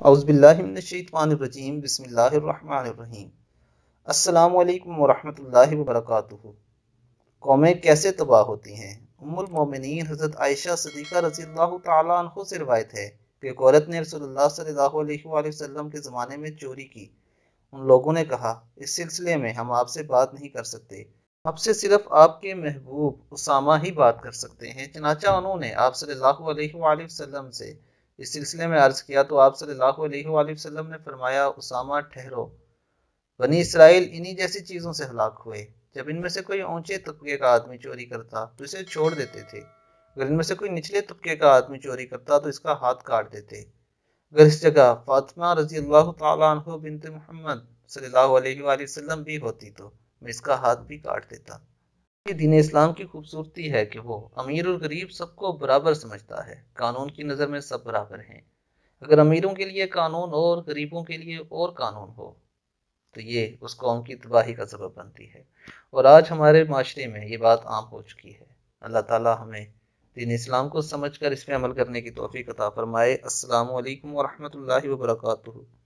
اعوذ باللہ من الشیطان الرجیم، بسم اللہ الرحمن الرحیم۔ السلام علیکم ورحمۃ اللہ وبرکاتہ۔ قومیں کیسے تباہ ہوتی ہیں؟ ام المومنین حضرت عائشہ صدیقہ رضی اللہ تعالیٰ عنہ سے روایت ہے کہ ایک عورت نے رسول اللہ صلی اللہ علیہ وآلہ وسلم کے زمانے میں چوری کی۔ ان لوگوں نے کہا، اس سلسلے میں ہم آپ سے بات نہیں کر سکتے، اب سے صرف آپ کے محبوب اسامہ ہی بات کر سکتے ہیں۔ چنانچہ انہوں نے آپ صلی اللہ علیہ وآلہ وسلم سے اس سلسلے میں عرض کیا تو آپ صلی اللہ علیہ وآلہ وسلم نے فرمایا، اسامہ ٹھہرو، بنی اسرائیل انہی جیسی چیزوں سے ہلاک ہوئے۔ جب ان میں سے کوئی اونچے طبقے کا آدمی چوری کرتا تو اسے چھوڑ دیتے تھے، اگر ان میں سے کوئی نچلے طبقے کا آدمی چوری کرتا تو اس کا ہاتھ کاٹ دیتے۔ اگر اس جگہ فاطمہ رضی اللہ تعالیٰ عنہ بنت محمد صلی اللہ علیہ وآلہ وسلم بھی ہوتی تو میں اس کا ہاتھ بھی کاٹ دیتا۔ یہ دین اسلام کی خوبصورتی ہے کہ وہ امیر اور غریب سب کو برابر سمجھتا ہے۔ قانون کی نظر میں سب برابر ہیں۔ اگر امیروں کے لیے قانون اور غریبوں کے لیے اور قانون ہو تو یہ اس قوم کی تباہی کا سبب بنتی ہے، اور آج ہمارے معاشرے میں یہ بات عام ہو چکی ہے۔ اللہ تعالی ہمیں دین اسلام کو سمجھ کر اس پہ عمل کرنے کی توفیق عطا فرمائے۔ السلام علیکم ورحمۃ اللہ وبرکاتہ۔